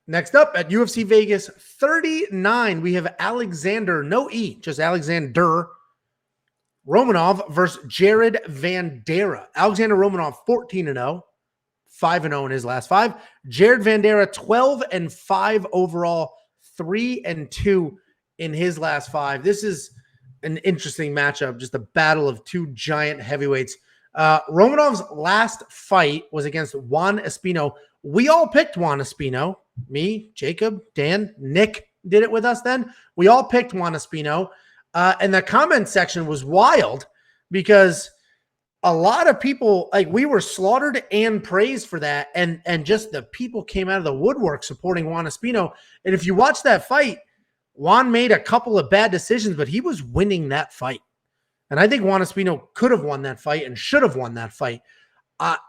Next up at UFC Vegas 39, we have Alexander, no E, just Alexander Romanov versus Jared Vanderaa. Alexander Romanov 14-0, 5-0 in his last 5. Jared Vanderaa 12-5 overall, 3-2 in his last 5. This is an interesting matchup, just a battle of two giant heavyweights. Romanov's last fight was against Juan Espino. We all picked Juan Espino. Me, Jacob, Dan, Nick did it with us then. We all picked Juan Espino. And the comment section was wild because a lot of people, like, we were slaughtered and praised for that. And just the people came out of the woodwork supporting Juan Espino. And if you watch that fight, Juan made a couple of bad decisions, but he was winning that fight. And I think Juan Espino could have won that fight and should have won that fight.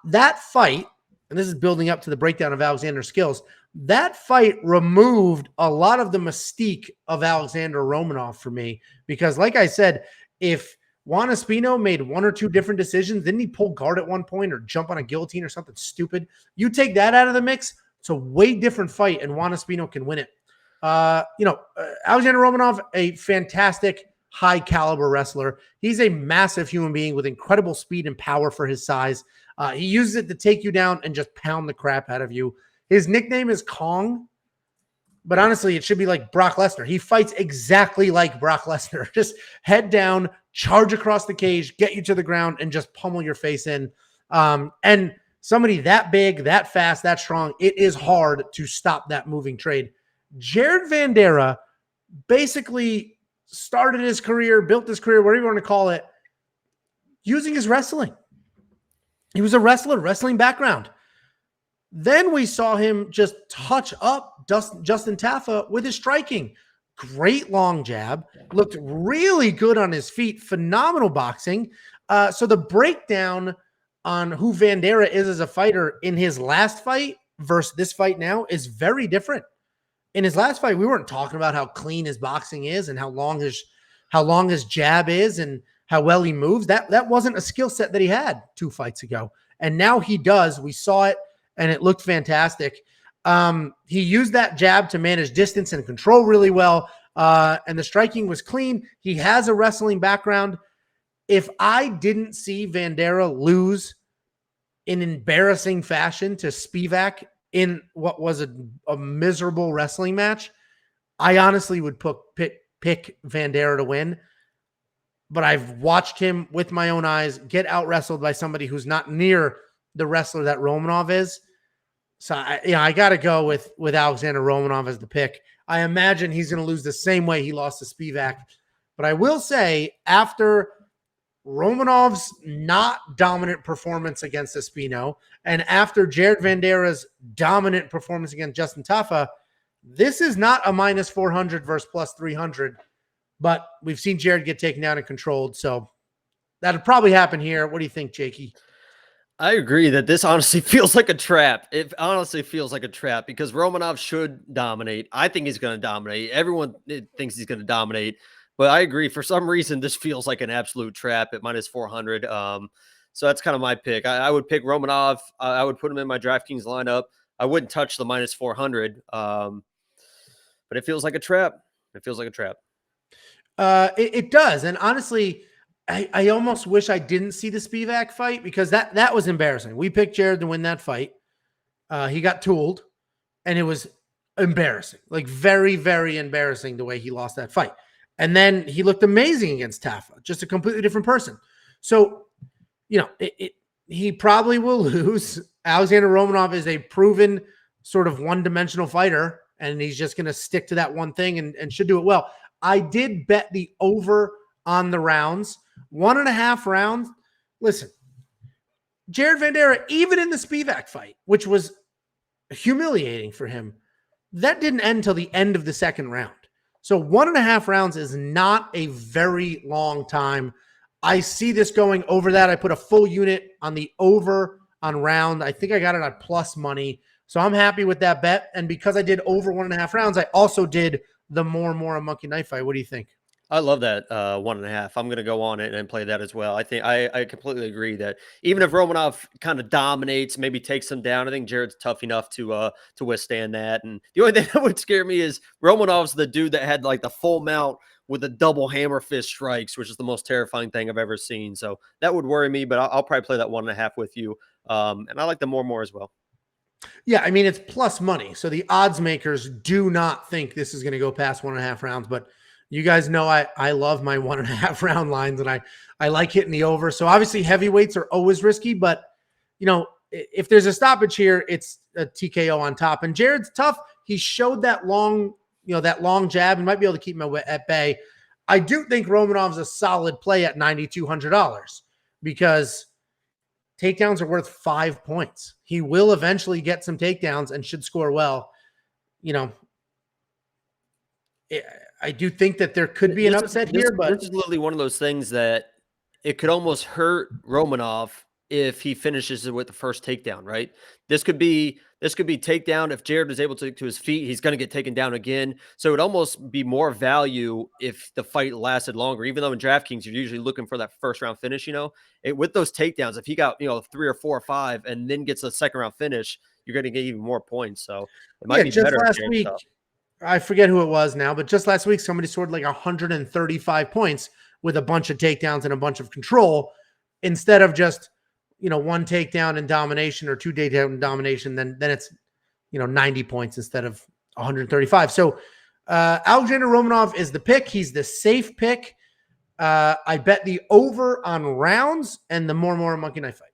That fight, and this is building up to the breakdown of Alexander's skills, that fight removed a lot of the mystique of Alexander Romanov for me. Because like I said, if Juan Espino made one or two different decisions, didn't he pull guard at one point or jump on a guillotine or something stupid? You take that out of the mix, it's a way different fight, and Juan Espino can win it. Alexander Romanov, a fantastic high caliber wrestler. He's a massive human being with incredible speed and power for his size. He uses it to take you down and just pound the crap out of you. His nickname is Kong, but honestly, it should be like Brock Lesnar. He fights exactly like Brock Lesnar. Just head down, charge across the cage, get you to the ground, and just pummel your face in. And somebody that big, that fast, that strong, it is hard to stop that moving trade. Jared Vanderaa basically started his career, built his career, whatever you want to call it, using his wrestling. He was a wrestler, wrestling background. Then we saw him just touch up Justin Tafa with his striking. Great long jab. Looked really good on his feet. Phenomenal boxing. So the breakdown on who Vanderaa is as a fighter in his last fight versus this fight now is very different. In his last fight, we weren't talking about how clean his boxing is and how long his jab is and how well he moves. That wasn't a skill set that he had 2 fights ago. And now he does. We saw it, and it looked fantastic. He used that jab to manage distance and control really well, and the striking was clean. He has a wrestling background. If I didn't see Vanderaa lose in embarrassing fashion to Spivak in what was a miserable wrestling match, I honestly would pick Vanderaa to win. But I've watched him with my own eyes get out-wrestled by somebody who's not near the wrestler that Romanov is. So, I got to go with Alexander Romanov as the pick. I imagine he's going to lose the same way he lost to Spivak. But I will say, after Romanov's not dominant performance against Espino, and after Jared Vandeera's dominant performance against Justin Tafa, this is not a minus 400 versus plus 300. But we've seen Jared get taken down and controlled, so that'll probably happen here. What do you think, Jakey? I agree that this honestly feels like a trap. It honestly feels like a trap because Romanov should dominate. I think he's going to dominate. Everyone thinks he's going to dominate. But I agree. For some reason, this feels like an absolute trap at minus 400. So that's kind of my pick. I would pick Romanov. I would put him in my DraftKings lineup. I wouldn't touch the minus 400. But it feels like a trap. It feels like a trap. It does. And honestly, I almost wish I didn't see the Spivak fight because that was embarrassing. We picked Jared to win that fight. He got tooled, and it was embarrassing. Like very, very embarrassing the way he lost that fight. And then he looked amazing against Tafa, just a completely different person. So, he probably will lose. Alexander Romanov is a proven sort of one-dimensional fighter, and he's just going to stick to that one thing and should do it well. I did bet the over on the rounds. 1.5 rounds. Listen, Jared Vanderaa, even in the Spivak fight, which was humiliating for him, that didn't end until the end of the second round. So 1.5 rounds is not a very long time. I see this going over that. I put a full unit on the over on round. I think I got it at plus money. So I'm happy with that bet. And because I did over 1.5 rounds, I also did the more a monkey knife fight. What do you think? I love that 1.5. I'm going to go on it and play that as well. I think I completely agree that even if Romanov kind of dominates, maybe takes him down, I think Jared's tough enough to withstand that. And the only thing that would scare me is Romanov's the dude that had like the full mount with a double hammer fist strikes, which is the most terrifying thing I've ever seen. So that would worry me, but I'll probably play that 1.5 with you. And I like the more as well. Yeah, I mean, it's plus money. So the odds makers do not think this is going to go past 1.5 rounds, but you guys know I love my 1.5 round lines, and I like hitting the over. So obviously heavyweights are always risky, but you know, if there's a stoppage here, it's a TKO on top. And Jared's tough. He showed that long, that long jab, and might be able to keep him at bay. I do think Romanov's a solid play at $9,200 because takedowns are worth 5 points. He will eventually get some takedowns and should score well. I do think that there could be an upset here, but this is literally one of those things that it could almost hurt Romanov if he finishes it with the first takedown, right? This could be takedown. If Jared is able to get to his feet, he's going to get taken down again. So it would almost be more value if the fight lasted longer, even though in DraftKings, you're usually looking for that first round finish, with those takedowns, if he got, 3 or 4 or 5 and then gets a second round finish, you're going to get even more points. So it might be just better. Last week, I forget who it was now, but just last week, somebody scored like 135 points with a bunch of takedowns and a bunch of control instead of just, one takedown and domination or 2 takedown and domination. Then it's, 90 points instead of 135. So Alexander Romanov is the pick. He's the safe pick. I bet the over on rounds and the more monkey knife fight.